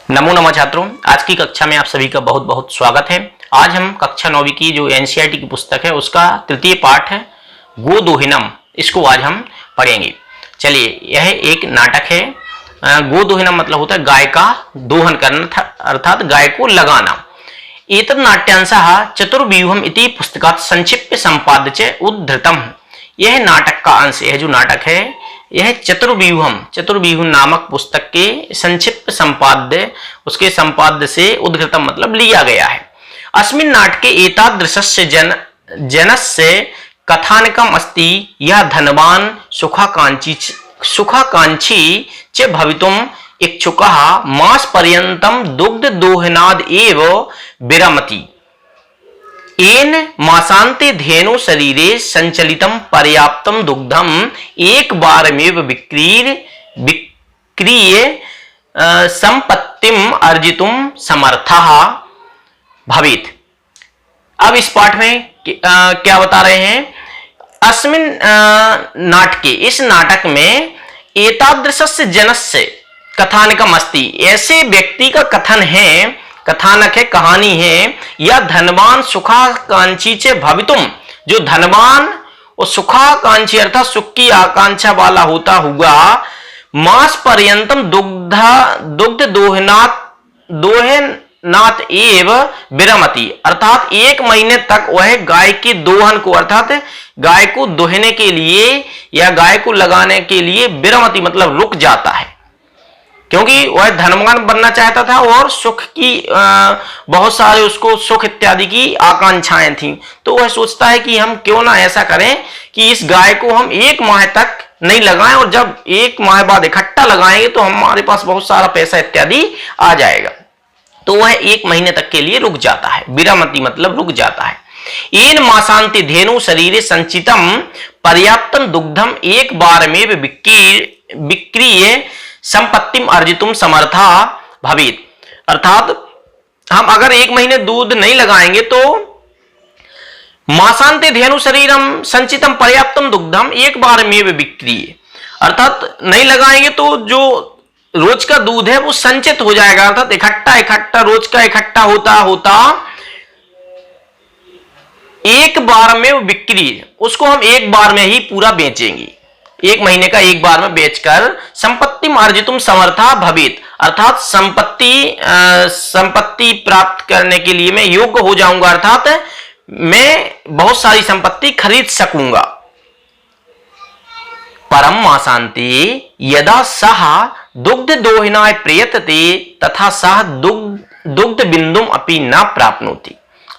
नमो नमः छात्रों, आज की कक्षा में आप सभी का बहुत बहुत स्वागत है। आज हम कक्षा 9वीं की जो एनसीईआरटी की पुस्तक है उसका तृतीय पाठ है गोदोहिनम, इसको आज हम पढ़ेंगे। चलिए, यह एक नाटक है। गोदोहिनम मतलब होता है गाय का दोहन करना, अर्थात गाय को लगाना। एतत् नाट्यांशः चतुर्व्यूहम इति पुस्तकात् संक्षिप्य संपाद्य च उद्धृतम्। यह नाटक का अंश, यह जो नाटक है यह चतुर्व्यूह नामक पुस्तक के संक्षिप्त संपाद्य, उसके संपाद्य से उद्धृतम मतलब लिया गया है। अस्मिन् नाटके एतादृशस्य जनस्य कथानकम् अस्ति यः धनवान् सुखाकांक्षी च भवितुम् इच्छुकः मासपर्यन्तं दुग्धदोहनाद् एव विरमति। येन मासान्ते धेनु शरीरे संचलितं पर्याप्तं दुग्धम एक बारमेव विक्रीय संपत्तिम अर्जितुं समर्थः भवेत्। अब इस पाठ में क्या बता रहे हैं? अस्मिन् नाटके, इस नाटक में एतादृशस्य जनस्य कथानकम् अस्ति, ऐसे व्यक्ति का कथन है, कथानक है, कहानी है। या धनवान सुखाकांक्षी चे भवितुम, जो धनवान और सुखाकांक्षी अर्थात सुख की आकांक्षा वाला होता हुआ मास पर्यंतम दुग्ध दोहनात् एव विरमति, अर्थात 1 महीने तक वह गाय के दोहन को, अर्थात गाय को दोहने के लिए या गाय को लगाने के लिए विरमति मतलब रुक जाता है, क्योंकि वह धनवान बनना चाहता था और सुख की बहुत सारे उसको सुख इत्यादि की आकांक्षाएं थीं। तो वह सोचता है कि हम क्यों ना ऐसा करें कि इस गाय को हम 1 माह तक नहीं लगाएं, और जब 1 माह बाद इकट्ठा लगाएंगे तो हमारे पास बहुत सारा पैसा इत्यादि आ जाएगा। तो वह 1 महीने तक के लिए रुक जाता है, विरमति मतलब रुक जाता है। येन मासान्ते धेनु शरीरे संचितम पर्याप्तम दुग्धम एक बार में विक्रीय संपत्तिम अर्जितुम समर्था भवेत्, अर्थात हम अगर 1 महीने दूध नहीं लगाएंगे तो मासान्ते धेनु शरीरम संचितम पर्याप्तम दुग्धम एक बार में विक्रीय, अर्थात नहीं लगाएंगे तो जो रोज का दूध है वो संचित हो जाएगा, अर्थात इकट्ठा रोज का इकट्ठा होता एक बार में बिक्री, उसको हम एक बार में ही पूरा बेचेंगे। 1 महीने का एक बार में बेचकर संपत्ति अर्जितुम समर्था भवेत्, अर्थात संपत्ति प्राप्त करने के लिए मैं योग्य हो जाऊंगा, अर्थात मैं बहुत सारी संपत्ति खरीद सकूंगा। परम मासान्ते यदा सह दुग्ध दोहनाय प्रयतते तथा सह दुग्ध बिंदुम अपि न प्राप्नोति।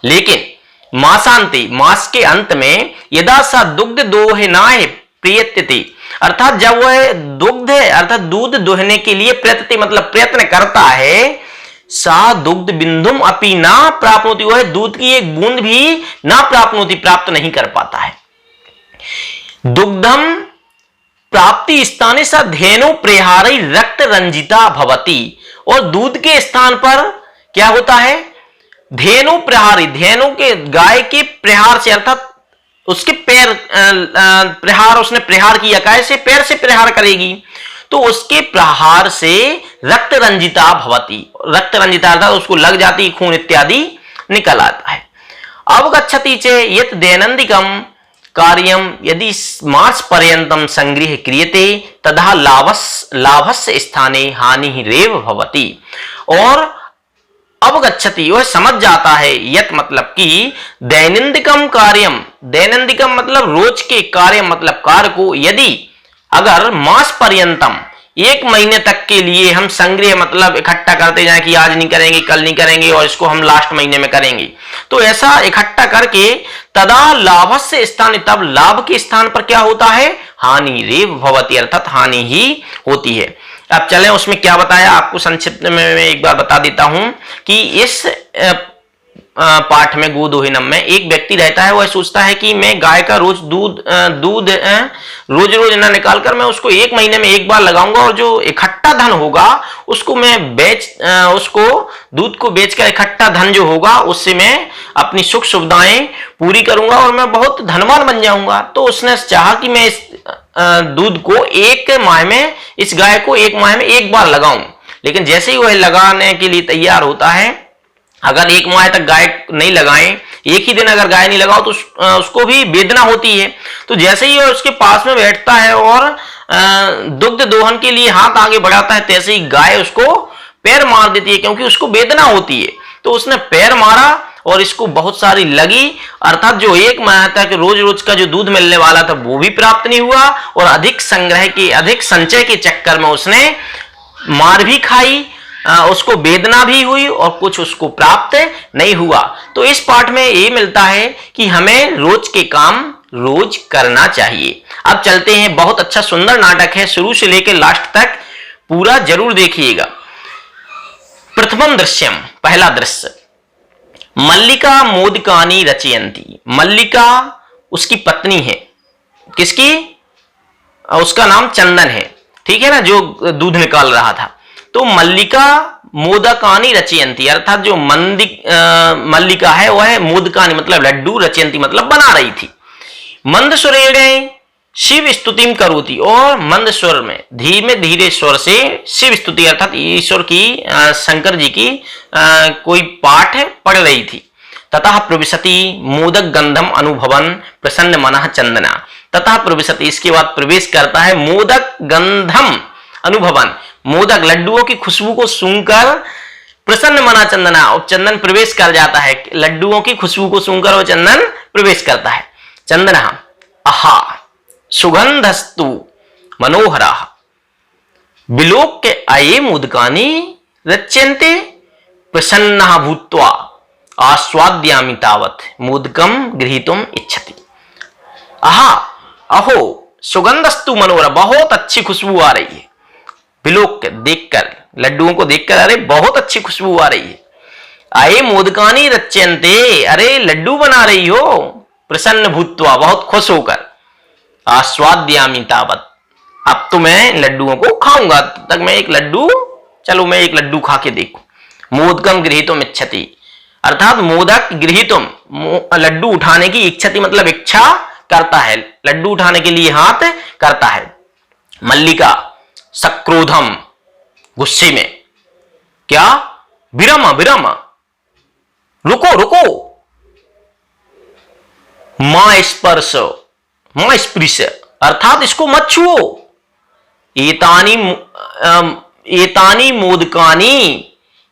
लेकिन मासान्ते, मास के अंत में, यदा सह दुग्ध दोहनाय प्रयतते, अर्थात जब वह दुग्ध अर्थात दूध दोहने के लिए प्रयतते मतलब प्रयत्न करता है, सा दुग्ध बिंदुम अपि ना प्राप्नोति, वह दूध की एक बूंद भी ना प्राप्नोति प्राप्त नहीं कर पाता है। दुग्धम प्राप्ति स्थाने सा धेनु प्रहारी रक्त रंजिता भवति, और दूध के स्थान पर क्या होता है? धेनु प्रहारी, धेनु के गाय के प्रहार से, अर्थात उसके पैर प्रहार, उसने प्रहार किया, कैसे? पैर से प्रहार करेगी तो उसके प्रहार से रक्त रंजिता भवति, रक्त रंजिता अर्थात उसको लग जाती, खून इत्यादि निकल आता है। अवगच्छति च यत् दैनंदिकम कार्यम यदि मास पर्यंतम संग्रह क्रियते तदा लाभस्य स्थाने हानि रेव भवति। और अवगच्छति, वह समझ जाता है, यत मतलब कि दैनंदिकम कार्यम, दैनंदिकम मतलब रोज के कार्य मतलब कार्य को, यदि अगर मास पर्यंतम 1 महीने तक के लिए हम संग्रह मतलब इकट्ठा करते जाएं कि आज नहीं करेंगे, कल नहीं करेंगे और इसको हम लास्ट महीने में करेंगे, तो ऐसा इकट्ठा करके तदा लाभस्य स्थान, तब लाभ के स्थान पर क्या होता है? हानि रेव भवति, अर्थात हानि ही होती है। अब चलें उसमें क्या बताया आपको संक्षिप्त में मैं एक बार बता देता हूं कि इस पाठ में गोदोहिनम में एक व्यक्ति रहता है, वह सोचता है कि मैं गाय का रोज दूध रोज ना निकालकर मैं उसको 1 महीने में एक बार लगाऊंगा, और जो इकट्ठा धन होगा उसको मैं उसको दूध को बेचकर इकट्ठा धन जो होगा उससे मैं अपनी सुख सुविधाएं पूरी करूंगा और मैं बहुत धनवान बन जाऊंगा। तो उसने चाहा कि मैं इस दूध को 1 माह में, इस गाय को 1 माह में एक बार लगाऊं, लेकिन जैसे ही वह लगाने के लिए तैयार होता है, अगर 1 माह तक गाय नहीं लगाएं, एक ही दिन अगर गाय नहीं लगाओ तो उसको भी वेदना होती है। तो जैसे ही वह उसके पास में बैठता है और दुग्ध दोहन के लिए हाथ आगे बढ़ाता है, तैसे ही गाय उसको पैर मार देती है, क्योंकि उसको वेदना होती है। तो उसने पैर मारा और इसको बहुत सारी लगी, अर्थात जो 1 माह तक रोज रोज का जो दूध मिलने वाला था वो भी प्राप्त नहीं हुआ, और अधिक संग्रह के, अधिक संचय के चक्कर में उसने मार भी खाई, उसको वेदना भी हुई और कुछ उसको प्राप्त नहीं हुआ। तो इस पाठ में ये मिलता है कि हमें रोज के काम रोज करना चाहिए। अब चलते हैं, बहुत अच्छा सुंदर नाटक है, शुरू से लेकर लास्ट तक पूरा जरूर देखिएगा। प्रथमम दृश्यम, पहला दृश्य, मल्लिका मोदकानी रचयंती। मल्लिका उसकी पत्नी है, किसकी? उसका नाम चंदन है, ठीक है ना, जो दूध निकाल रहा था। तो मल्लिका मोदकानी रचयंती, अर्थात जो मल्लिका है वह मोदकानी मतलब लड्डू, रचयंती मतलब बना रही थी। मंद सुरेण शिव स्तुतिम करोति, और मंद स्वर में, धीमे धीरे स्वर से शिव स्तुति अर्थात ईश्वर की, शंकर जी की कोई पाठ पढ़ रही थी। ततः प्रविशति मोदक गंधम अनुभवन प्रसन्न मनः चंदना। ततः प्रविशति, इसके बाद प्रवेश करता है, मोदक गंधम अनुभवन, मोदक लड्डुओं की खुशबू को सूंघकर प्रसन्न मना चंदना, और चंदन प्रवेश कर जाता है, लड्डुओं की खुशबू को सूंघकर वो चंदन प्रवेश करता है। चंदना आहा सुगंधस्तु मनोहरा विलोक्य अये मोदकानि रच्यन्ते प्रसन्नः भूत्वा आस्वाद्यामि तावत् मोदकम गृहीतुम इच्छति। आहा अहो सुगंधस्तु मनोहरा, बहुत अच्छी खुशबू आ रही है। विलोक्य देखकर, लड्डुओं को देखकर, अरे बहुत अच्छी खुशबू आ रही है। अये मोदकानि रच्यन्ते, अरे लड्डू बना रही हो। प्रसन्न भूत्वा, बहुत खुश होकर। आस्वाद्यामि तावत्, अब तो मैं लड्डुओं को खाऊंगा, तब तक मैं एक लड्डू, चलो मैं एक लड्डू खा के देखूं। मोदकम गृहीतुम इच्छति, अर्थात मोदक गृहीतुम, लड्डू उठाने की, इच्छति मतलब इच्छा करता है, लड्डू उठाने के लिए हाथ करता है। मल्लिका सक्रोधम, गुस्से में, क्या? विरम विरम, रुको रुको, मां स्पर्श, मां स्पृश, अर्थात इसको मत छुओ। एतानी मोदकानी,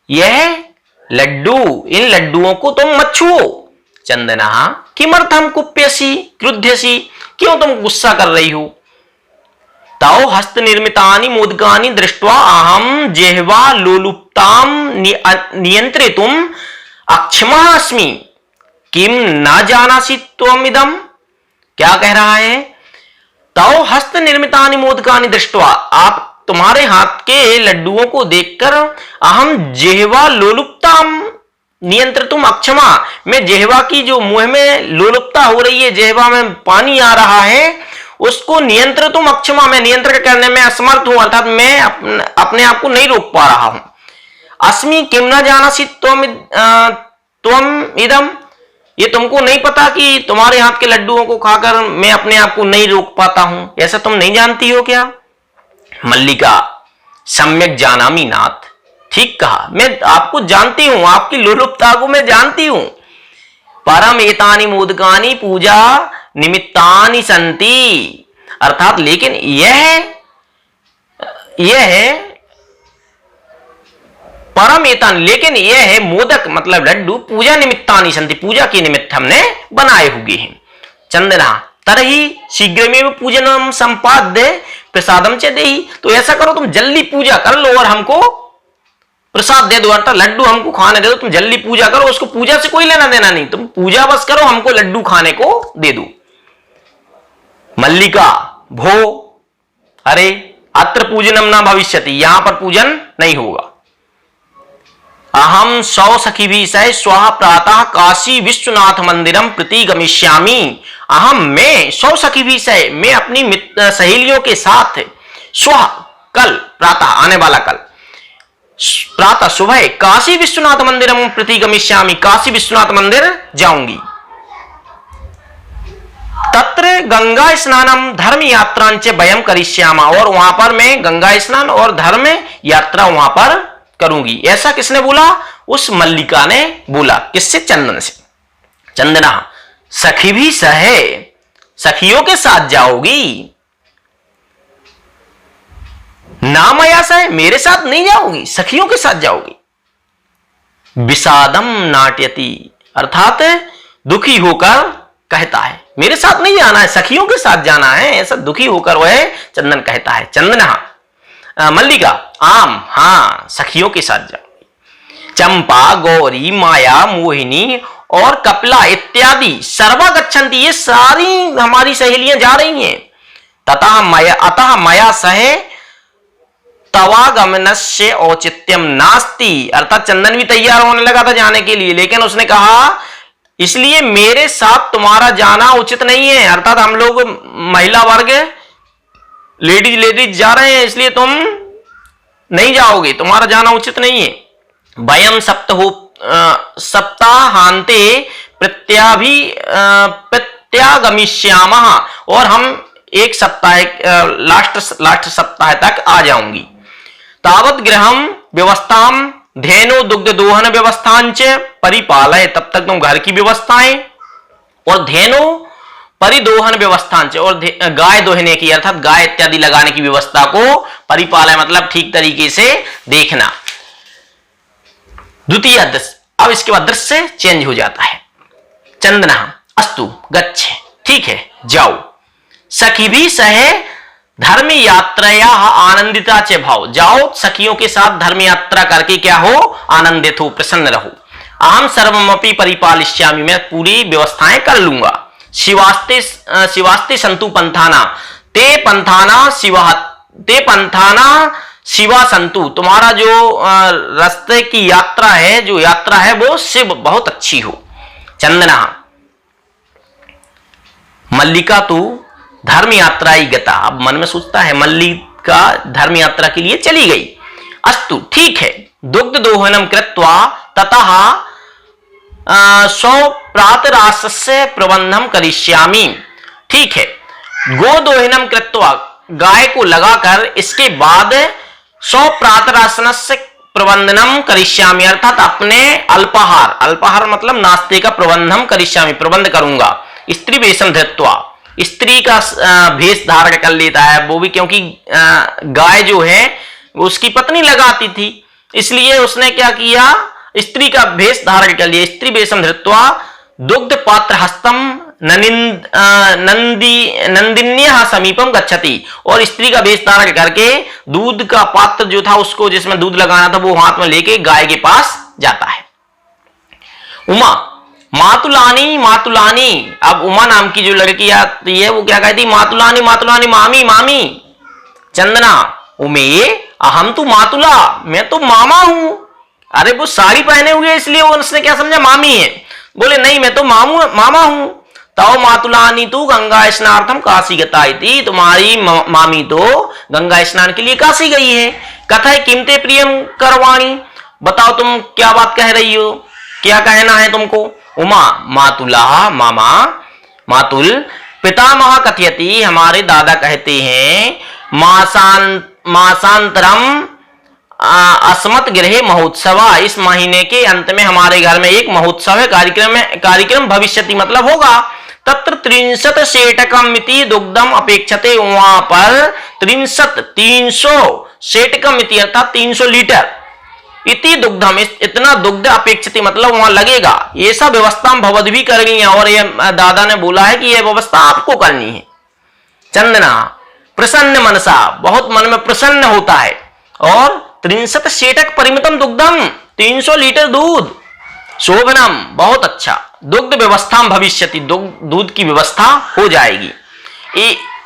यह लड्डू, इन लड्डुओं को तुम मत छुओ। चंदना किमर्थम कुप्यसी क्रुध्यसी, क्यों तुम गुस्सा कर रही हो? ताओ हस्त निर्मितानि मोदकानि दृष्ट्वा अहम जिह्वा लोलुप्ताम नियंत्रितुम अक्षमः अस्मि, किम न जानासि त्वमिदम्। क्या कह रहा है? ताओ हस्त निर्मितानि मोदकानि दृष्ट्वा, आप तुम्हारे हाथ के लड्डुओं को देखकर, अहम जिह्वा लोलुप्ताम नियंत्रितुम अक्षमा, मैं जिह्वा की जो मुंह में लोलुपता हो रही है, जिह्वा में पानी आ रहा है, उसको नियंत्रितुम अक्षमा, मैं नियंत्रण करने में असमर्थ हूं, अर्थात मैं अपने आप को नहीं रोक पा रहा हूं। अस्मि किम न जानासि त्वम इदम, ये तुमको नहीं पता कि तुम्हारे हाथ के लड्डुओं को खाकर मैं अपने आप को नहीं रोक पाता हूं, ऐसा तुम नहीं जानती हो क्या? मल्लिका सम्यक जानामि नाथ, ठीक कहा, मैं आपको जानती हूं, आपकी लोलुपता को मैं जानती हूं। परम एतानि मोदकानि पूजा निमित्तानि संति, अर्थात लेकिन यह परम एतान, लेकिन यह है मोदक मतलब लड्डू, पूजा निमित्तानि संति, पूजा के निमित्त हमने बनाए हुए हैं। चंदना तरही शीघ्रमेव पूजनम संपाद्य प्रसादम च देहि, तो ऐसा करो तुम जल्दी पूजा कर लो और हमको प्रसाद दे दो, अर्थात लड्डू हमको खाने दे दो, तुम जल्दी पूजा करो, उसको पूजा से कोई लेना देना नहीं, तुम पूजा बस करो, हमको लड्डू खाने को दे दो। मल्लिका भो, अरे अत्र पूजनम ना भविष्यति, यहां पर पूजन नहीं होगा। अहम 100 सखी भी सह स्वाह प्रातः काशी विश्वनाथ मंदिरम प्रति गमिष्यामि, अहम मैं 100 सखी भी सह, मैं अपनी सहेलियों के साथ स्वाह कल, प्रातः आने वाला कल, प्रातः सुबह काशी विश्वनाथ मंदिरम प्रति गमिष्यामि, काशी विश्वनाथ मंदिर जाऊंगी। तत्र गंगा स्नानम धर्म यात्रांच वयम करिष्यामा, और वहां पर मैं गंगा स्नान और धर्म यात्रा वहां पर करूंगी। ऐसा किसने बोला? उस मल्लिका ने बोला। किससे? चंदन से। चंदना सखी भी सहे, सखियों के साथ जाओगी? ना मया सहे, मेरे साथ नहीं जाओगी, सखियों के साथ जाओगी। विषादम नाट्यति, अर्थात दुखी होकर कहता है, मेरे साथ नहीं जाना है, सखियों के साथ जाना है, ऐसा दुखी होकर वह चंदन कहता है। चंदना मल्लिका आम, हां सखियों के साथ जाओगी। चंपा, गौरी, माया, मोहिनी और कपिला इत्यादि सर्वा गच्छन्ति, ये सारी हमारी सहेलियां जा रही हैं। अतः मया सहे तवागमनस्य औचित्यम नास्ति, अर्थात चंदन भी तैयार होने लगा था जाने के लिए, लेकिन उसने कहा इसलिए मेरे साथ तुम्हारा जाना उचित नहीं है, अर्थात हम लोग महिला वर्ग लेडीज जा रहे हैं, इसलिए तुम नहीं जाओगे, तुम्हारा जाना उचित नहीं है। वयम सप्ताहांते प्रत्यागमिष्यामः, और हम एक सप्ताह लास्ट सप्ताह तक आ जाऊंगी। तावत गृहम व्यवस्थाम धेनु दुग्ध दोहन व्यवस्थांच परिपालय, तब तक तुम घर की व्यवस्थाएं और धेनु परिदोहन व्यवस्थांच, और गाय दोहने की अर्थात गाय इत्यादि लगाने की व्यवस्था को परिपालय मतलब ठीक तरीके से देखना। द्वितीय दृश्य, अब इसके बाद दृश्य चेंज हो जाता है। चंदना अस्तु गच्छ, ठीक है जाओ। सखी भी सहे धर्म यात्राया आनंदिता च भाव, जाओ सखियों के साथ धर्म यात्रा करके क्या हो? आनंदित हो, प्रसन्न रहो। अहम सर्वमपि परिपालिष्यामि, मैं पूरी व्यवस्थाएं कर लूंगा। शिवास्ते संतु पंथाना, ते पंथाना शिवा संतु, तुम्हारा जो रास्ते की यात्रा है, जो यात्रा है वो शिव बहुत अच्छी हो। चंदना मल्लिका तू धर्म यात्रा ही गता, अब मन में सोचता है मल्लिका धर्म यात्रा के लिए चली गई। अस्तु ठीक है। दुग्ध दोहनम कृत्वा ततः स्वप्रातरासस्य प्रबंधम करिष्यामि, ठीक है। गो दोहनम कृत्वा, गाय को लगाकर इसके बाद स्वप्रातरासनस्य प्रबंधनम करिष्यामि, अर्थात अपने अल्पाहार मतलब नाश्ते का प्रबंधम करिष्यामि, प्रबंध करूंगा। स्त्री वेशम धृत्वा, स्त्री का भेष धारण कर लेता है वो भी, क्योंकि गाय जो है उसकी पत्नी लगाती थी, इसलिए उसने क्या किया? स्त्री का भेष धारण कर लिया। स्त्री वेशम धृत्वा दुग्ध पात्र हस्तम नंदिन्या समीपम गच्छति, और स्त्री का वेश धारण करके दूध का पात्र जो था उसको, जिसमें दूध लगाना था, वो हाथ में लेके गाय के पास जाता है। उमा मातुलानी मातुलानी, अब उमा नाम की जो लड़की आती है वो क्या कहती? मातुलानी मातुलानी, मामी मामी। चंदना उमे अहम तू मातुला, मैं तो मामा हूं। अरे वो साड़ी पहने हुए इसलिए उसने क्या समझा? मामी है। बोले नहीं मैं तो मामा हूं। तव मातुलानी तू गंगा स्नानार्थम काशी गताइति, तुम्हारी मामी तो गंगा स्नान के लिए काशी गई है। कथय किमते प्रियम करवाणी, बताओ तुम क्या बात कह रही हो, क्या कहना है तुमको? उमा मातुला मामा, मातुल पितामह कथयति, हमारे दादा कहते हैं, मासांतरम अस्मत् गृहे महोत्सव, इस महीने के अंत में हमारे घर में एक महोत्सव है, कार्यक्रम भविष्यति मतलब होगा। तत्र 63 सेटकम इति दुग्धम अपेक्षते, वहां पर 300 सेटकम इति अर्थात 300 लीटर इति दुग्धम, इतना दुग्ध अपेक्षित मतलब वहां लगेगा। ये सब व्यवस्था हम भवद भी करनी है, और ये दादा ने बोला है कि यह व्यवस्था आपको करनी है। चंदना प्रसन्न मनसा, बहुत मन में प्रसन्न होता है। और 63 सेटक परिमितम दुग्धम, 300 लीटर दूध। शोभनम बहुत अच्छा, दुग्ध व्यवस्था भविष्यति, दूध की व्यवस्था हो जाएगी।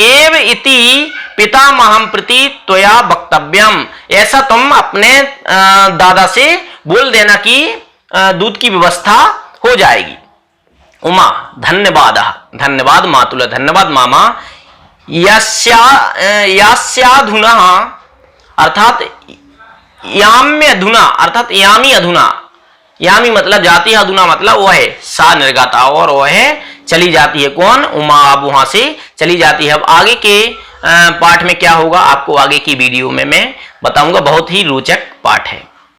एव इति पितामहम प्रति त्वया वक्तव्यम, ऐसा तुम अपने दादा से बोल देना कि दूध की व्यवस्था हो जाएगी। उमा धन्यवाद, धन्यवाद मातुल, धन्यवाद मामा। यास्याधुना अर्थात याम्य अधुना, अर्थात यामी अधुना, यामी मतलब जाती है, अधुना मतलब वह है सा निर्गाता, और वह है चली जाती है। कौन? उमा, अब वहां से चली जाती है। अब आगे के पाठ में क्या होगा आपको आगे की वीडियो में मैं बताऊंगा, बहुत ही रोचक पाठ है।